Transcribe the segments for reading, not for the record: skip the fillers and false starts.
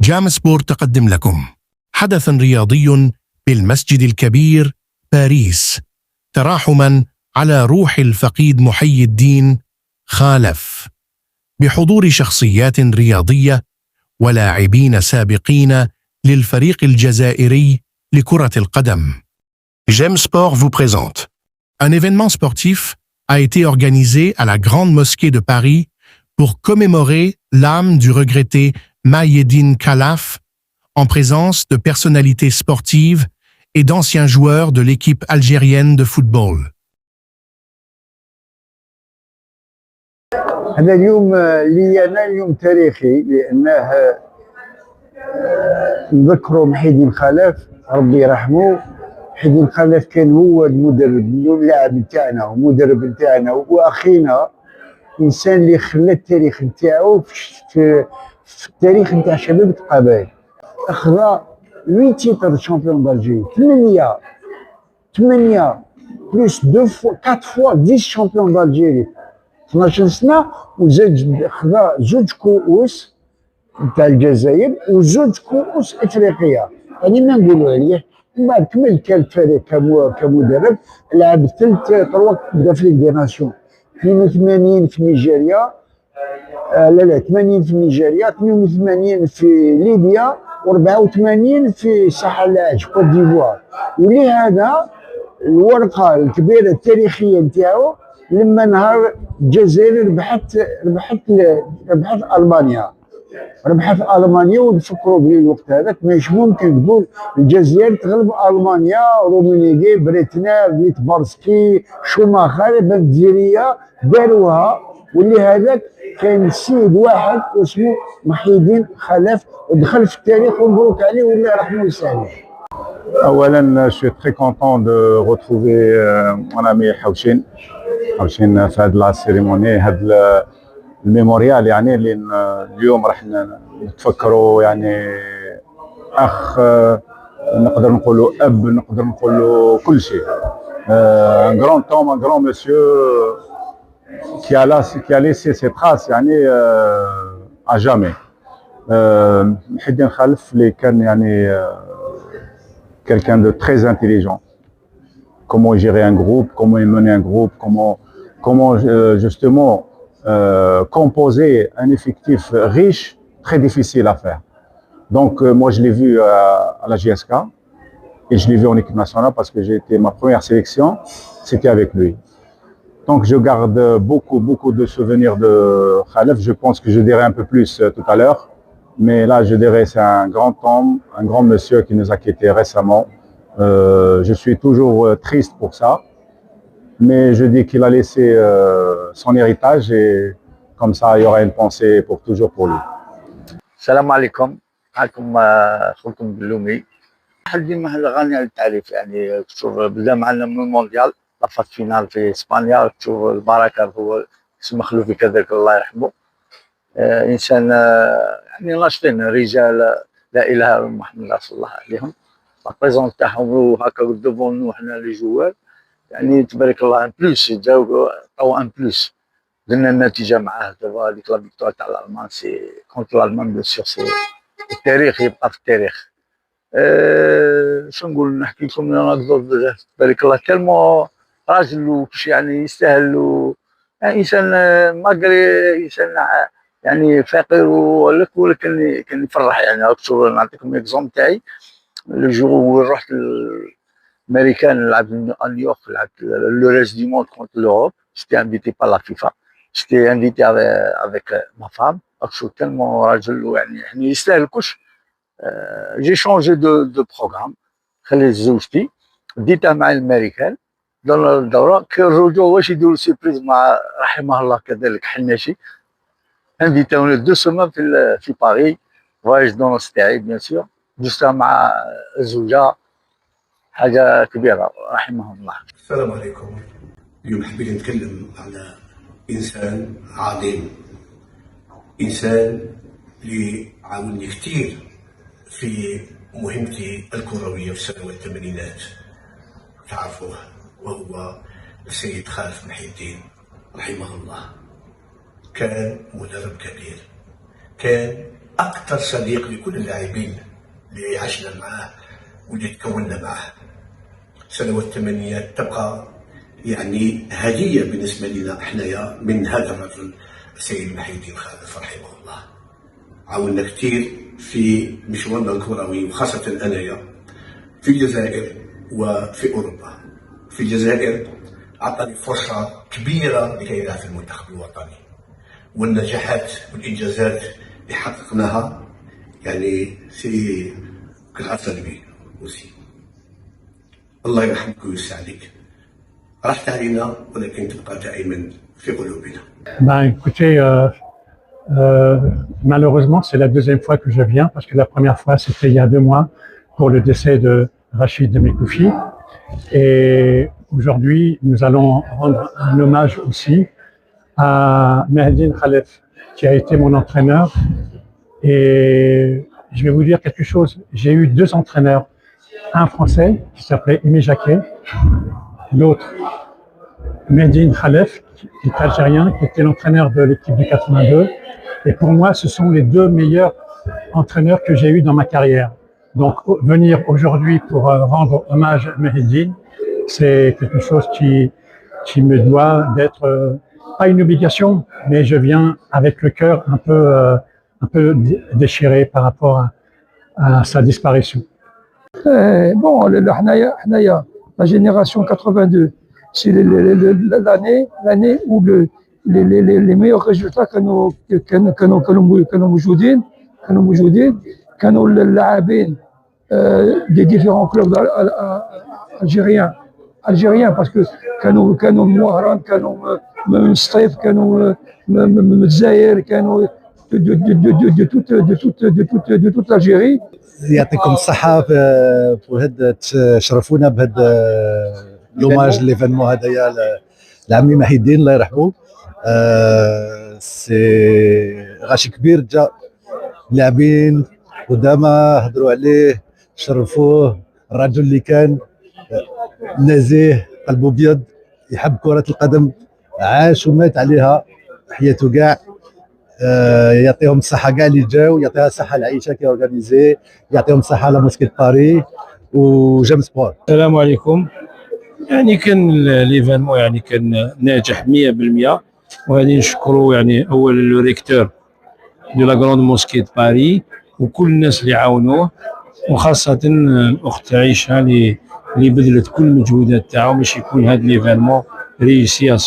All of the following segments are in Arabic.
جام سبورت تقدم لكم حدثا رياضي بالمسجد الكبير باريس تراحما على روح الفقيد محي الدين خالف، بحضور شخصيات رياضية ولاعبين سابقين للفريق الجزائري لكرة القدم. J'aime Sport vous présente. Un événement sportif a été organisé à la Grande Mosquée de Paris pour commémorer l'âme du regretté Mahyedine Khalaf, en présence de personnalités sportives et d'anciens joueurs de l'équipe algérienne de football. هذا اليوم لي أنا اليوم تاريخي، لأنه نذكروا محي الدين خلف ربي يرحمه. محي الدين خلف كان هو المدرب واللاعب نتاعنا ومدرب نتاعنا واخينا، انسان اللي خلى التاريخ نتاعو في التاريخ نتاع شباب القبائل. اخذ 8 تيتر شامبيون دالجيري، 8 بلوس 4 فوا 10 شامبيون دالجيري 12 سنه، وزاد خذ 2 كؤوس نتاع الجزائر و2 كؤوس افريقيه. يعني ما نقولوا عليه من بعد كمل كالفريق كمدرب، لعب 3 دافريك دي ناسيون، 82 في نيجيريا، لا 80 في نيجيريا، 82 في ليبيا، و84 في ساحل العاج كوت ديفوار. ولهذا الورقه الكبيره التاريخيه نتاعو لما نهار الجزائر ربحت المانيا، ونفكروا بلي الوقت هذاك مش ممكن تقول الجزائر تغلب المانيا، رومينيغي، بريتنر، ليتبارسكي، شوماخر، الجزائريه داروها. واللي هذاك كان سيد واحد اسمه محي الدين خلف، ودخل في التاريخ ومبروك عليه والله يرحمه ويسامحه. اولا je suis très content de retrouver mon ami حوشين في هذه لا سيريموني، هذا الميموريال يعني اللي اليوم راح نتفكروا يعني اخ، نقدر نقولوا اب، نقدر نقولوا كل شيء. un grand homme, un grand monsieur qui a laissé ses traces يعني à jamais. محي الدين خلف اللي كان يعني quelqu'un de très intelligent. Comment gérer un groupe, comment mener un groupe, comment justement composer un effectif riche, très difficile à faire. Donc moi je l'ai vu à la JSK et je l'ai vu en équipe nationale parce que j'ai été ma première sélection, c'était avec lui. Donc je garde beaucoup de souvenirs de Khalef. Je pense que je dirai un peu plus tout à l'heure, mais là je dirais c'est un grand homme, un grand monsieur qui nous a quittés récemment. Je suis toujours triste pour ça, mais je dis qu'il a laissé son héritage et comme ça il y aura une pensée pour toujours pour lui. السلام عليكم، معكم اخوكم بلومي. محي الدين غني عن التعريف، يعني تشوف بدا معنا من المونديال، لافاز فينال في اسبانيا، تشوف البركه هو اسمه خلوفي كذلك الله يرحمه. انسان يعني ناشطين، رجال لا اله الا محمد رسول الله عليهم. لا بريزون تاعهم هكا دوفون نو حنا لي جوار، يعني تبارك الله ان بلوس جاو او ان بلوس. درنا النتيجه معاه دابا هذيك لا فيكتوار تاع الالمان سي كونتر الالمان بيان سور، سي التاريخ يبقى في التاريخ. شنو نقول، نحكي لكم انا تبارك الله تالمو راجل وكش يعني يستاهل، يعني انسان ماغري انسان يعني فقير ولكن كان يفرح. يعني نعطيكم اكزومبل تاعي، لو جور وين رحت الامريكان لعبت نيويورك، لعبت لو ريست دي موند كونتر لوروب، جيتي انفيتي بار لا فيفا، جيتي انفيتي افيك ما فام، اكشو تالمو راجل يعني يستاهل كلش. جي شونجي دو بروغرام، خليت زوجتي ديتها مع الامريكان دون الدوره، كي الرجوع واش يديروا سيربريز مع رحمه الله كذلك حناشي، انفيتاونا 2 سيمين في باريس، فواياج دونس تاعي بيان سور، جوستا مع الزوجه، حاجه كبيره رحمه الله. السلام عليكم. اليوم حبيت نتكلم على انسان عظيم، انسان اللي عاوني كثير في مهمتي الكرويه في سنوات الثمانينات، تعرفوه، وهو السيد خالف محي الدين رحمه الله. كان مدرب كبير، كان اكثر صديق لكل اللاعبين اللي عشنا معاه واللي تكوننا معاه. سنوات الثمانينات تبقى يعني هديه بالنسبه لنا احنايا من هذا الرجل السيد محي الدين خالف رحمه الله. عاوننا كثير في مشوارنا الكروي، وخاصه انايا في الجزائر وفي اوروبا. في الجزائر اعطاني فرصه كبيره لكي يلعب في المنتخب الوطني، والنجاحات والانجازات اللي حققناها يعني سي grâce à lui aussi. الله يرحمك ويوسع عليك. راحت علينا ولكن تبقى دائما في قلوبنا. Ben, écoutez, malheureusement, c'est la deuxième fois que je viens, parce que la première fois, c'était il y a 2 mois, pour le décès de Rachid Mekoufi. Et aujourd'hui, nous allons rendre un hommage aussi à Mehdi Khalef, qui a été mon entraîneur. Et je vais vous dire quelque chose, j'ai eu 2 entraîneurs, un français qui s'appelait Aimé Jacquet, l'autre Mehdi Khalef, qui est algérien, qui était l'entraîneur de l'équipe du 82. Et pour moi, ce sont les 2 meilleurs entraîneurs que j'ai eus dans ma carrière. Donc, venir aujourd'hui pour rendre hommage à Mehdi, c'est quelque chose qui me doit d'être, pas une obligation, mais je viens avec le cœur un peu déchiré par rapport à sa disparition. Bon, la génération 82, c'est l'année où les meilleurs résultats كانوا موجودين كانوا اللاعبين des différents clubs algériens parce que كانوا موهران كانوا من سطيف كانوا من الجزائر كانوا de toute l'Algérie. يعطيكم الصحة في هاد تشرفونا بهذا لوماج ليفينمون هذايا لعمي محي الدين الله يرحمه. سي غاشي كبير جا لاعبين قدامى هضروا عليه شرفوه. الرجل اللي كان نزيه قلبه ابيض يحب كرة القدم عاش ومات عليها حياته كاع. يعطيهم الصحة كاع اللي جاو يعطيها الصحة لعيشة كي اورغانيزي يعطيهم الصحة على موسكيت باري وجيم سبور. السلام عليكم. يعني كان ليفينمون يعني كان ناجح 100% وغادي نشكروا يعني اولا لو ريكتور دو لا غروند موسكي باري وكل الناس اللي عاونوه وخاصة الاخت عيشة اللي بذلت كل المجهودات تاعهم باش يكون هذا ليفينمون ريسي 100%.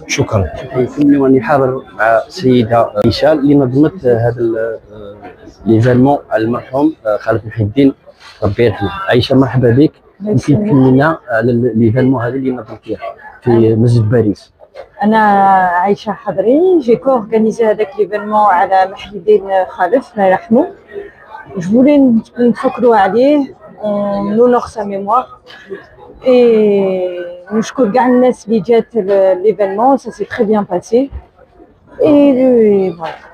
شكرا. يسمني راني حاضر مع السيدة عيشة اللي نظمت هذا ليفينمون على المرحوم خالد محي الدين ربي يرحمه. عيشة مرحبا بك. يمكن تكلمينا على ليفينمون هذا اللي نظمتيه في مسجد باريس. أنا عايشة حضري جي كورغانيزي هذاك ليفينمون على محي الدين خالف الله يرحمه. جو فولي نفكروا عليه نونور سا ميموار اي نشكر كاع الناس اللي جات ليفينمون سا سي تري بيان باسي اي فوالا.